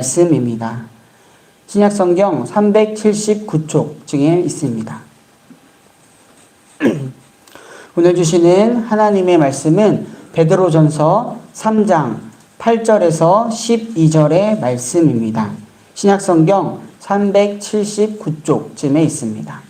말씀입니다. 신약성경 379쪽쯤에 있습니다. 오늘 주시는 하나님의 말씀은 베드로전서 3장 8절에서 12절의 말씀입니다. 신약성경 379쪽쯤에 있습니다.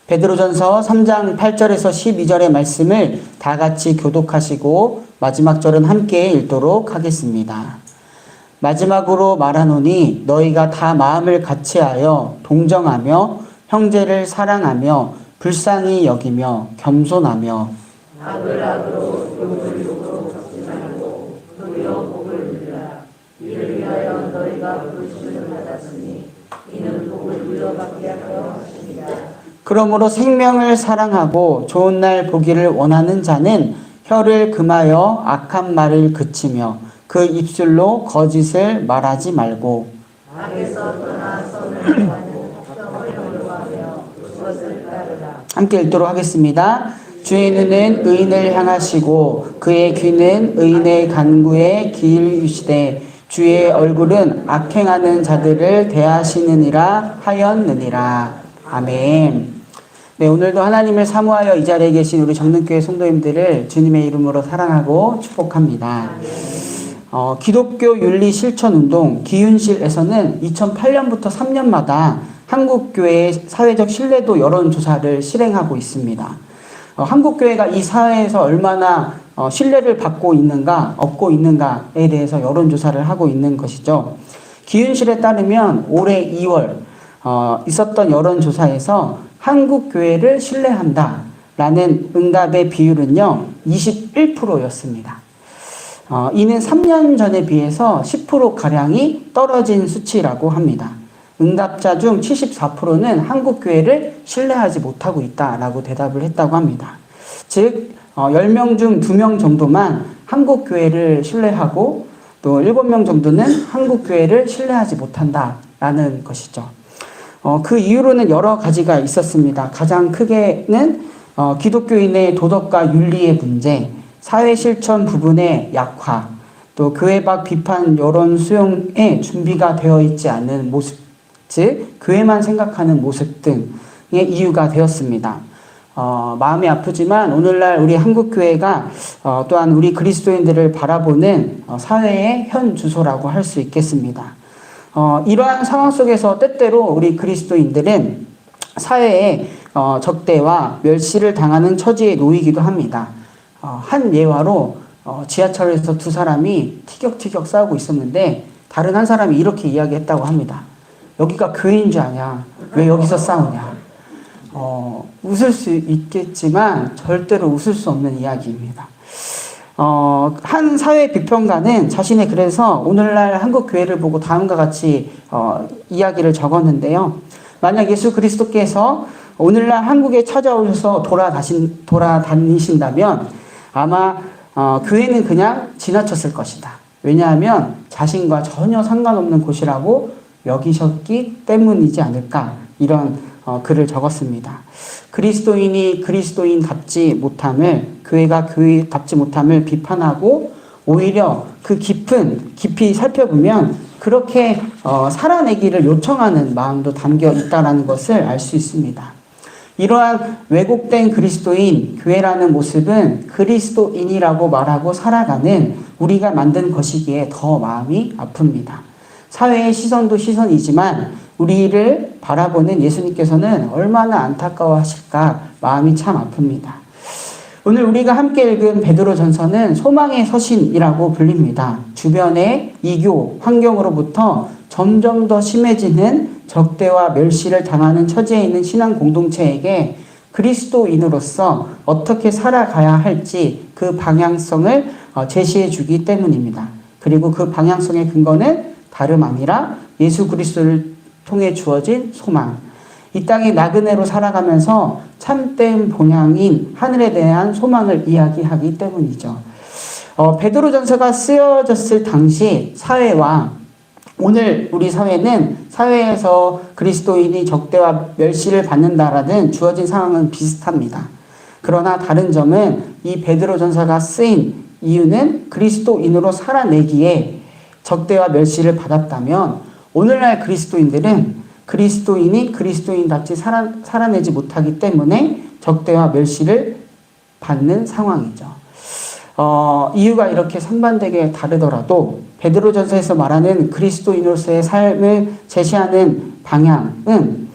베드로전서 3장 8절에서 12절의 말씀을 다 같이 교독하시고 마지막 절은 함께 읽도록 하겠습니다. 마지막으로 말하노니 너희가 다 마음을 같이하여 동정하며 형제를 사랑하며 불쌍히 여기며 겸손하며 악으로 욕을 욕으로 갚지 말고 도리어 복을 누리라. 이를 위하여 너희가 부르심을 받았으니 이는 복을 물려받게 하려 하십니다. 그러므로 생명을 사랑하고 좋은 날 보기를 원하는 자는 혀를 금하여 악한 말을 그치며 그 입술로 거짓을 말하지 말고 악에서 떠나 선을 행하고 평을 연구하며 그것을 따르라. 함께 읽도록 하겠습니다. 주의 눈은 의인을 향하시고 그의 귀는 의인의 간구에 기울이시되 주의 얼굴은 악행하는 자들을 대하시느니라 하였느니라. 아멘. 네, 오늘도 하나님을 사모하여 이 자리에 계신 우리 정릉교회 성도님들을 주님의 이름으로 사랑하고 축복합니다. 기독교 윤리 실천 운동 기윤실에서는 2008년부터 3년마다 한국교회의 사회적 신뢰도 여론조사를 실행하고 있습니다. 한국교회가 이 사회에서 얼마나 신뢰를 받고 있는가, 얻고 있는가에 대해서 여론조사를 하고 있는 것이죠. 기윤실에 따르면 올해 2월 있었던 여론조사에서 한국교회를 신뢰한다라는 응답의 비율은요, 21%였습니다. 이는 3년 전에 비해서 10%가량이 떨어진 수치라고 합니다. 응답자 중 74%는 한국교회를 신뢰하지 못하고 있다라고 대답을 했다고 합니다. 즉 10명 중 2명 정도만 한국교회를 신뢰하고 또 7명 정도는 한국교회를 신뢰하지 못한다라는 것이죠. 그 이유로는 여러 가지가 있었습니다. 가장 크게는 기독교인의 도덕과 윤리의 문제, 사회 실천 부분의 약화, 또 교회 밖 비판 여론 수용에 준비가 되어 있지 않은 모습, 즉 교회만 생각하는 모습 등의 이유가 되었습니다. 마음이 아프지만 오늘날 우리 한국교회가 또한 우리 그리스도인들을 바라보는 사회의 현 주소라고 할 수 있겠습니다. 이러한 상황 속에서 때때로 우리 그리스도인들은 사회에 적대와 멸시를 당하는 처지에 놓이기도 합니다. 한 예화로 지하철에서 두 사람이 티격태격 싸우고 있었는데 다른 한 사람이 이렇게 이야기했다고 합니다. 여기가 교회인 줄 아냐? 왜 여기서 싸우냐? 웃을 수 있겠지만 절대로 웃을 수 없는 이야기입니다. 한 사회 비평가는 자신의 글에서 오늘날 한국 교회를 보고 다음과 같이 이야기를 적었는데요. 만약 예수 그리스도께서 오늘날 한국에 찾아오셔서 돌아다니신다면 아마 교회는 그냥 지나쳤을 것이다. 왜냐하면 자신과 전혀 상관없는 곳이라고 여기셨기 때문이지 않을까, 이런 글을 적었습니다. 그리스도인이 그리스도인답지 못함을, 교회가 교회답지 못함을 비판하고 오히려 그 깊이 살펴보면 그렇게 살아내기를 요청하는 마음도 담겨 있다는 것을 알 수 있습니다. 이러한 왜곡된 그리스도인, 교회라는 모습은 그리스도인이라고 말하고 살아가는 우리가 만든 것이기에 더 마음이 아픕니다. 사회의 시선도 시선이지만 우리를 바라보는 예수님께서는 얼마나 안타까워하실까 마음이 참 아픕니다. 오늘 우리가 함께 읽은 베드로전서는 소망의 서신이라고 불립니다. 주변의 이교, 환경으로부터 점점 더 심해지는 적대와 멸시를 당하는 처지에 있는 신앙 공동체에게 그리스도인으로서 어떻게 살아가야 할지 그 방향성을 제시해 주기 때문입니다. 그리고 그 방향성의 근거는 다름 아니라 예수 그리스도를 통해 주어진 소망. 이 땅의 나그네로 살아가면서 참된 본향인 하늘에 대한 소망을 이야기하기 때문이죠. 베드로전서가 쓰여졌을 당시 사회와 오늘 우리 사회는 사회에서 그리스도인이 적대와 멸시를 받는다라는 주어진 상황은 비슷합니다. 그러나 다른 점은 이 베드로전서가 쓰인 이유는 그리스도인으로 살아내기에 적대와 멸시를 받았다면 오늘날 그리스도인들은 그리스도인이 그리스도인답지 살아내지 못하기 때문에 적대와 멸시를 받는 상황이죠. 이유가 이렇게 상반되게 다르더라도 베드로전서에서 말하는 그리스도인으로서의 삶을 제시하는 방향은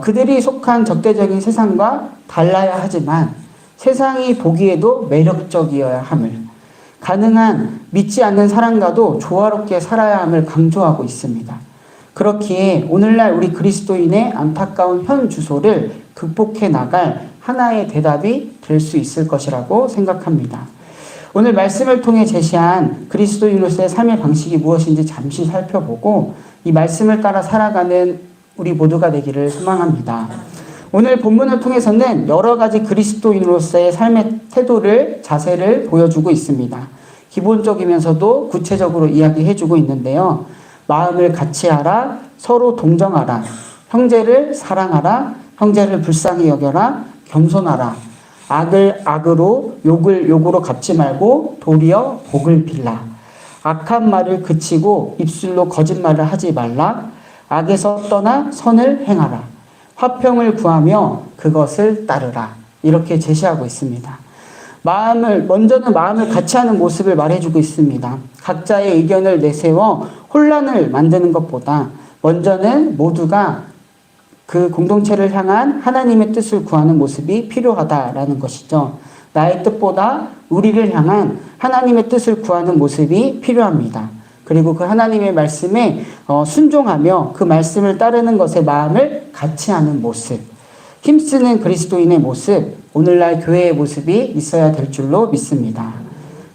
그들이 속한 적대적인 세상과 달라야 하지만 세상이 보기에도 매력적이어야 함을, 가능한 믿지 않는 사람과도 조화롭게 살아야 함을 강조하고 있습니다. 그렇기에 오늘날 우리 그리스도인의 안타까운 현 주소를 극복해 나갈 하나의 대답이 될 수 있을 것이라고 생각합니다. 오늘 말씀을 통해 제시한 그리스도인으로서의 삶의 방식이 무엇인지 잠시 살펴보고 이 말씀을 따라 살아가는 우리 모두가 되기를 소망합니다. 오늘 본문을 통해서는 여러 가지 그리스도인으로서의 삶의 태도를, 자세를 보여주고 있습니다. 기본적이면서도 구체적으로 이야기해주고 있는데요. 마음을 같이하라, 서로 동정하라, 형제를 사랑하라, 형제를 불쌍히 여겨라, 겸손하라, 악을 악으로, 욕을 욕으로 갚지 말고 도리어 복을 빌라, 악한 말을 그치고 입술로 거짓말을 하지 말라, 악에서 떠나 선을 행하라, 화평을 구하며 그것을 따르라. 이렇게 제시하고 있습니다. 먼저는 마음을 같이 하는 모습을 말해주고 있습니다. 각자의 의견을 내세워 혼란을 만드는 것보다 먼저는 모두가 그 공동체를 향한 하나님의 뜻을 구하는 모습이 필요하다라는 것이죠. 나의 뜻보다 우리를 향한 하나님의 뜻을 구하는 모습이 필요합니다. 그리고 그 하나님의 말씀에 순종하며 그 말씀을 따르는 것에 마음을 같이 하는 모습, 힘쓰는 그리스도인의 모습, 오늘날 교회의 모습이 있어야 될 줄로 믿습니다.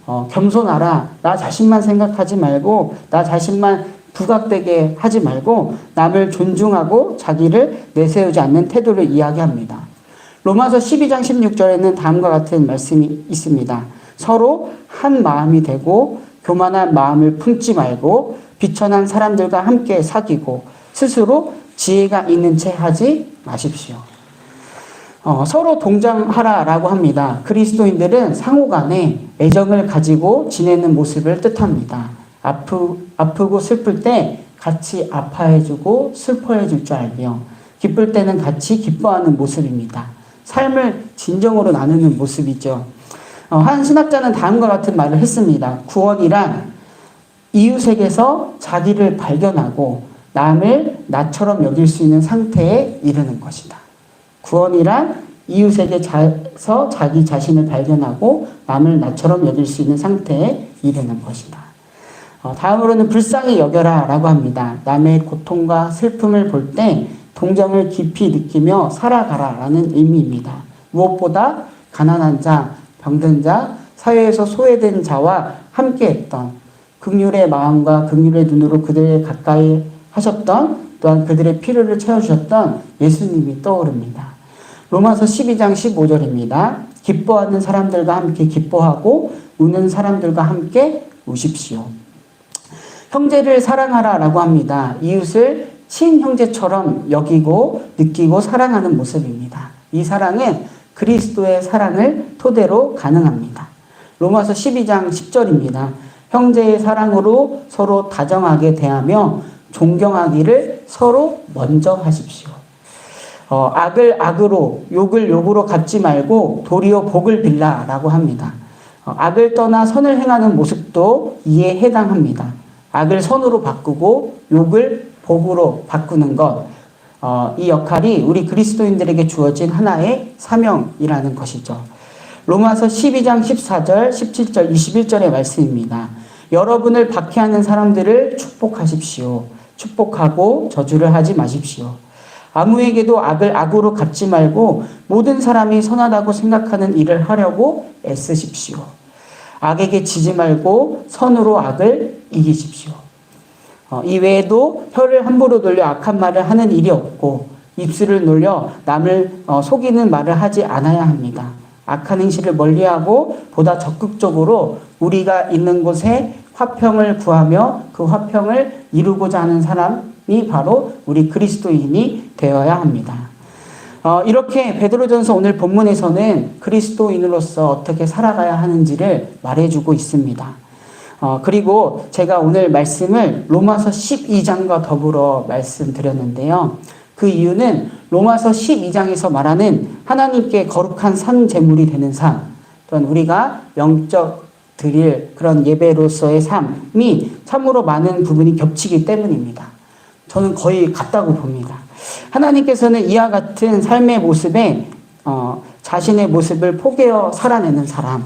겸손하라. 나 자신만 생각하지 말고 나 자신만 부각되게 하지 말고 남을 존중하고 자기를 내세우지 않는 태도를 이야기합니다. 로마서 12장 16절에는 다음과 같은 말씀이 있습니다. 서로 한 마음이 되고 교만한 마음을 품지 말고 비천한 사람들과 함께 사귀고 스스로 지혜가 있는 채 하지 마십시오. 서로 동정하라라고 합니다. 그리스도인들은 상호간에 애정을 가지고 지내는 모습을 뜻합니다. 아프고 슬플 때 같이 아파해주고 슬퍼해줄 줄 알며 기쁠 때는 같이 기뻐하는 모습입니다. 삶을 진정으로 나누는 모습이죠. 한 신학자는 다음과 같은 말을 했습니다. 구원이란 이웃에게서 자기를 발견하고 남을 나처럼 여길 수 있는 상태에 이르는 것이다. 구원이란 이웃에게서 자기 자신을 발견하고 남을 나처럼 여길 수 있는 상태에 이르는 것이다. 다음으로는 불쌍히 여겨라 라고 합니다. 남의 고통과 슬픔을 볼 때 동정을 깊이 느끼며 살아가라 라는 의미입니다. 무엇보다 가난한 자, 병든 자, 사회에서 소외된 자와 함께했던 긍휼의 마음과 긍휼의 눈으로 그들을 가까이 하셨던, 또한 그들의 필요를 채워주셨던 예수님이 떠오릅니다. 로마서 12장 15절입니다. 기뻐하는 사람들과 함께 기뻐하고 우는 사람들과 함께 우십시오. 형제를 사랑하라 라고 합니다. 이웃을 친형제처럼 여기고 느끼고 사랑하는 모습입니다. 이 사랑은 그리스도의 사랑을 토대로 가능합니다. 로마서 12장 10절입니다. 형제의 사랑으로 서로 다정하게 대하며 존경하기를 서로 먼저 하십시오. 악을 악으로, 욕을 욕으로 갚지 말고 도리어 복을 빌라 라고 합니다. 악을 떠나 선을 행하는 모습도 이에 해당합니다. 악을 선으로 바꾸고 욕을 복으로 바꾸는 것, 이 역할이 우리 그리스도인들에게 주어진 하나의 사명이라는 것이죠. 로마서 12장 14절, 17절, 21절의 말씀입니다. 여러분을 박해하는 사람들을 축복하십시오. 축복하고 저주를 하지 마십시오. 아무에게도 악을 악으로 갚지 말고 모든 사람이 선하다고 생각하는 일을 하려고 애쓰십시오. 악에게 지지 말고 선으로 악을 이기십시오. 이외에도 혀를 함부로 돌려 악한 말을 하는 일이 없고 입술을 놀려 남을 속이는 말을 하지 않아야 합니다. 악한 행실을 멀리하고 보다 적극적으로 우리가 있는 곳에 화평을 구하며 그 화평을 이루고자 하는 사람이 바로 우리 그리스도인이 되어야 합니다. 이렇게 베드로전서 오늘 본문에서는 그리스도인으로서 어떻게 살아가야 하는지를 말해주고 있습니다. 그리고 제가 오늘 말씀을 로마서 12장과 더불어 말씀드렸는데요. 그 이유는 로마서 12장에서 말하는 하나님께 거룩한 산 제물이 되는 삶, 또는 우리가 영적 드릴 그런 예배로서의 삶이 참으로 많은 부분이 겹치기 때문입니다. 저는 거의 같다고 봅니다. 하나님께서는 이와 같은 삶의 모습에 자신의 모습을 포개어 살아내는 사람,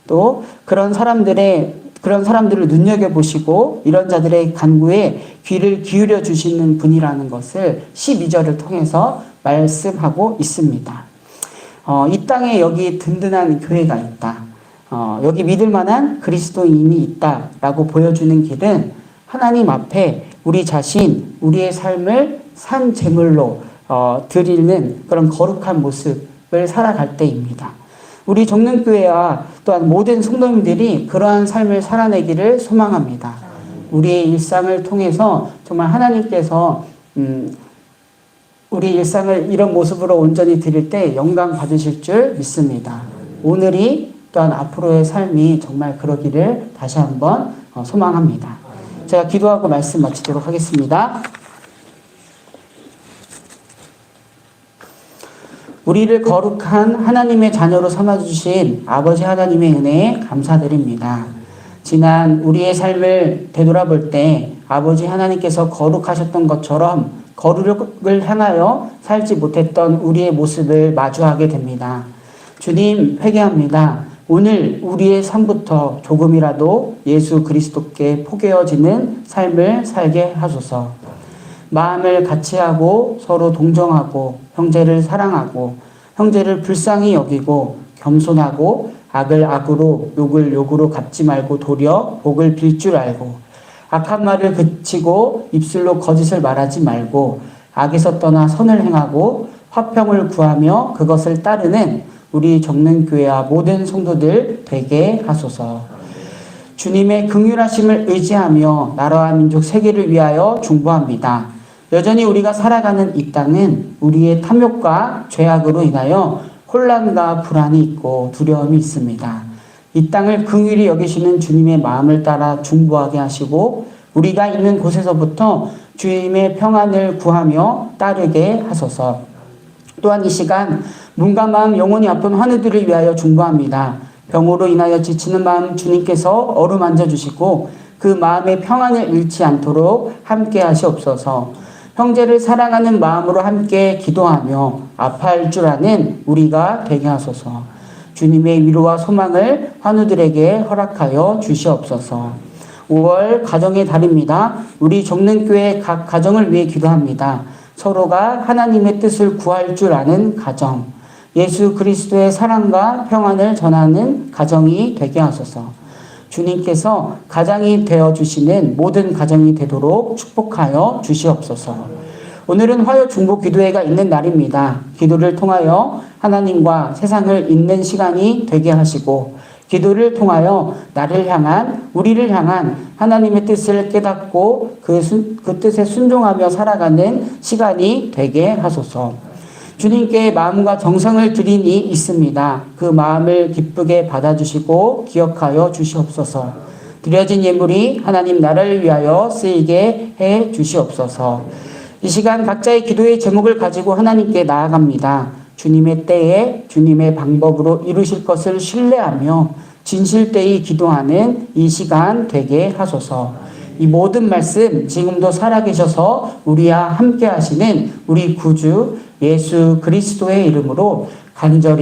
또 그런 사람들을 눈여겨보시고 이런 자들의 간구에 귀를 기울여 주시는 분이라는 것을 12절을 통해서 말씀하고 있습니다. 이 땅에 여기 든든한 교회가 있다. 여기 믿을 만한 그리스도인이 있다라고 보여주는 길은 하나님 앞에 우리 자신, 우리의 삶을 산 제물로 드리는 그런 거룩한 모습을 살아갈 때입니다. 우리 정릉교회와 또한 모든 성도님들이 그러한 삶을 살아내기를 소망합니다. 우리의 일상을 통해서 정말 하나님께서 우리 일상을 이런 모습으로 온전히 드릴 때 영광 받으실 줄 믿습니다. 오늘이 또한 앞으로의 삶이 정말 그러기를 다시 한번 소망합니다. 제가 기도하고 말씀 마치도록 하겠습니다. 우리를 거룩한 하나님의 자녀로 삼아주신 아버지 하나님의 은혜에 감사드립니다. 지난 우리의 삶을 되돌아볼 때 아버지 하나님께서 거룩하셨던 것처럼 거룩을 향하여 살지 못했던 우리의 모습을 마주하게 됩니다. 주님, 회개합니다. 오늘 우리의 삶부터 조금이라도 예수 그리스도께 포개어지는 삶을 살게 하소서. 마음을 같이하고 서로 동정하고 형제를 사랑하고 형제를 불쌍히 여기고 겸손하고 악을 악으로 욕을 욕으로 갚지 말고 도리어 복을 빌 줄 알고 악한 말을 그치고 입술로 거짓을 말하지 말고 악에서 떠나 선을 행하고 화평을 구하며 그것을 따르는 우리 정릉교회와 모든 성도들 되게 하소서. 주님의 긍휼하심을 의지하며 나라와 민족 세계를 위하여 중보합니다. 여전히 우리가 살아가는 이 땅은 우리의 탐욕과 죄악으로 인하여 혼란과 불안이 있고 두려움이 있습니다. 이 땅을 긍휼히 여기시는 주님의 마음을 따라 중보하게 하시고 우리가 있는 곳에서부터 주님의 평안을 구하며 따르게 하소서. 또한 이 시간 몸과 마음 영혼이 아픈 환우들을 위하여 중보합니다. 병으로 인하여 지치는 마음 주님께서 어루만져 주시고 그 마음의 평안을 잃지 않도록 함께 하시옵소서. 형제를 사랑하는 마음으로 함께 기도하며 아파할 줄 아는 우리가 되게 하소서. 주님의 위로와 소망을 환우들에게 허락하여 주시옵소서. 5월 가정의 달입니다. 우리 정릉교회 각 가정을 위해 기도합니다. 서로가 하나님의 뜻을 구할 줄 아는 가정, 예수 그리스도의 사랑과 평안을 전하는 가정이 되게 하소서. 주님께서 가장이 되어주시는 모든 가정이 되도록 축복하여 주시옵소서. 오늘은 화요 중보 기도회가 있는 날입니다. 기도를 통하여 하나님과 세상을 잇는 시간이 되게 하시고 기도를 통하여 나를 향한 우리를 향한 하나님의 뜻을 깨닫고 그 뜻에 순종하며 살아가는 시간이 되게 하소서. 주님께 마음과 정성을 드리니 있습니다. 그 마음을 기쁘게 받아주시고 기억하여 주시옵소서. 드려진 예물이 하나님 나라를 위하여 쓰이게 해 주시옵소서. 이 시간 각자의 기도의 제목을 가지고 하나님께 나아갑니다. 주님의 때에 주님의 방법으로 이루실 것을 신뢰하며 진실되이 기도하는 이 시간 되게 하소서. 이 모든 말씀 지금도 살아계셔서 우리와 함께 하시는 우리 구주 예수 그리스도의 이름으로 간절히